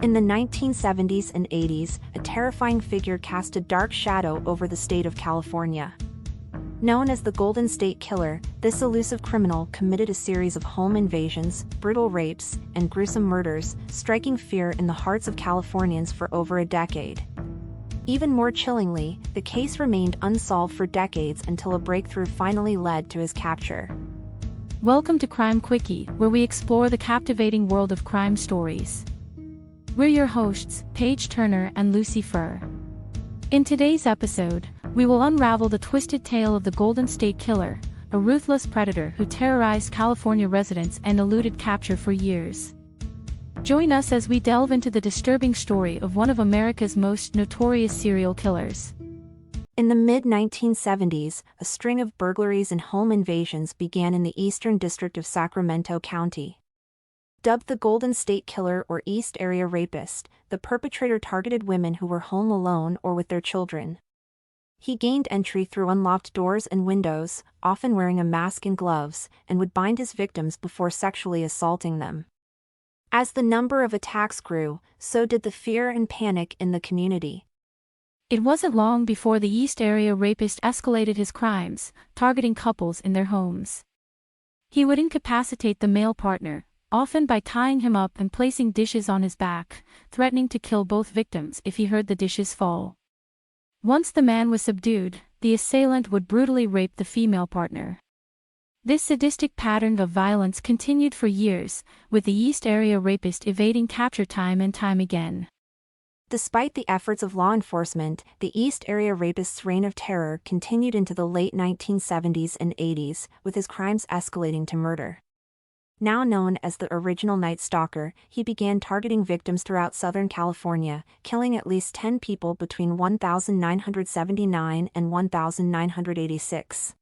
In the 1970s and 80s, a terrifying figure cast a dark shadow over the state of California. Known as the Golden State Killer, this elusive criminal committed a series of home invasions, brutal rapes, and gruesome murders, striking fear in the hearts of Californians for over a decade. Even more chillingly, the case remained unsolved for decades until a breakthrough finally led to his capture. Welcome to Crime Quickie, where we explore the captivating world of crime stories. We're your hosts, Paige Turner and Lucy Furr. In today's episode, we will unravel the twisted tale of the Golden State Killer, a ruthless predator who terrorized California residents and eluded capture for years. Join us as we delve into the disturbing story of one of America's most notorious serial killers. In the mid-1970s, a string of burglaries and home invasions began in the Eastern District of Sacramento County. Dubbed the Golden State Killer or East Area Rapist, the perpetrator targeted women who were home alone or with their children. He gained entry through unlocked doors and windows, often wearing a mask and gloves, and would bind his victims before sexually assaulting them. As the number of attacks grew, so did the fear and panic in the community. It wasn't long before the East Area Rapist escalated his crimes, targeting couples in their homes. He would incapacitate the male partner, often by tying him up and placing dishes on his back, threatening to kill both victims if he heard the dishes fall. Once the man was subdued, the assailant would brutally rape the female partner. This sadistic pattern of violence continued for years, with the East Area Rapist evading capture time and time again. Despite the efforts of law enforcement, the East Area Rapist's reign of terror continued into the late 1970s and 80s, with his crimes escalating to murder. Now known as the original Night Stalker, he began targeting victims throughout Southern California, killing at least 10 people between 1979 and 1986.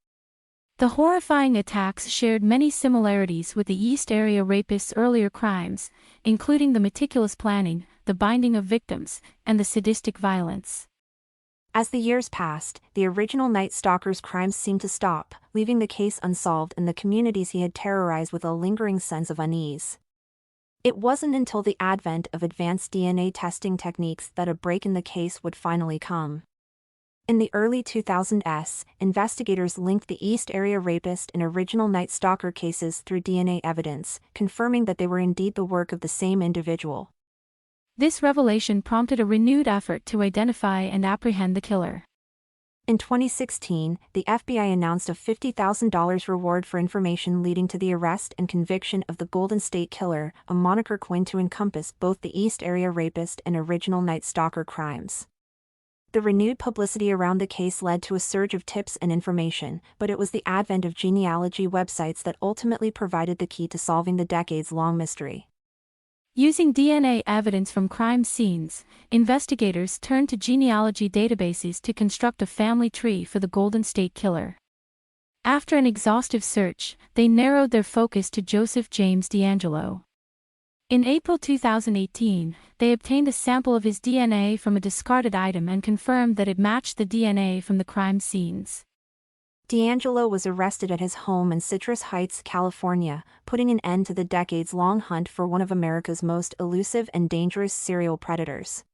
The horrifying attacks shared many similarities with the East Area Rapist's earlier crimes, including the meticulous planning, the binding of victims, and the sadistic violence. As the years passed, the original Night Stalker's crimes seemed to stop, leaving the case unsolved and the communities he had terrorized with a lingering sense of unease. It wasn't until the advent of advanced DNA testing techniques that a break in the case would finally come. In the early 2000s, investigators linked the East Area Rapist and original Night Stalker cases through DNA evidence, confirming that they were indeed the work of the same individual. This revelation prompted a renewed effort to identify and apprehend the killer. In 2016, the FBI announced a $50,000 reward for information leading to the arrest and conviction of the Golden State Killer, a moniker coined to encompass both the East Area Rapist and original Night Stalker crimes. The renewed publicity around the case led to a surge of tips and information, but it was the advent of genealogy websites that ultimately provided the key to solving the decades-long mystery. Using DNA evidence from crime scenes, investigators turned to genealogy databases to construct a family tree for the Golden State Killer. After an exhaustive search, they narrowed their focus to Joseph James DeAngelo. In April 2018, they obtained a sample of his DNA from a discarded item and confirmed that it matched the DNA from the crime scenes. DeAngelo was arrested at his home in Citrus Heights, California, putting an end to the decades-long hunt for one of America's most elusive and dangerous serial predators.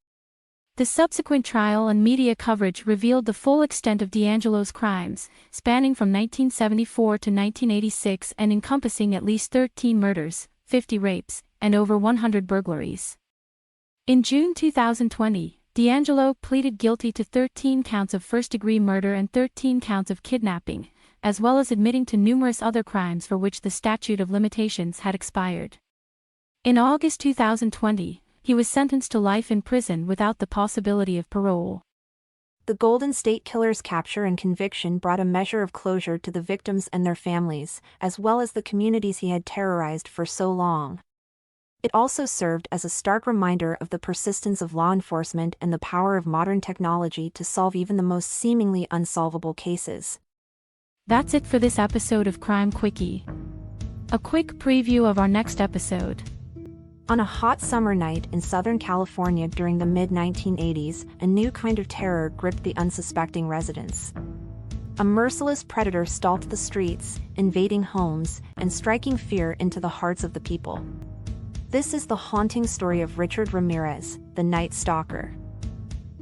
The subsequent trial and media coverage revealed the full extent of DeAngelo's crimes, spanning from 1974 to 1986 and encompassing at least 13 murders, 50 rapes, and over 100 burglaries. In June 2020, DeAngelo pleaded guilty to 13 counts of first-degree murder and 13 counts of kidnapping, as well as admitting to numerous other crimes for which the statute of limitations had expired. In August 2020, he was sentenced to life in prison without the possibility of parole. The Golden State Killer's capture and conviction brought a measure of closure to the victims and their families, as well as the communities he had terrorized for so long. It also served as a stark reminder of the persistence of law enforcement and the power of modern technology to solve even the most seemingly unsolvable cases. That's it for this episode of Crime Quickie. A quick preview of our next episode. On a hot summer night in Southern California during the mid-1980s, a new kind of terror gripped the unsuspecting residents. A merciless predator stalked the streets, invading homes, and striking fear into the hearts of the people. This is the haunting story of Richard Ramirez, the Night Stalker.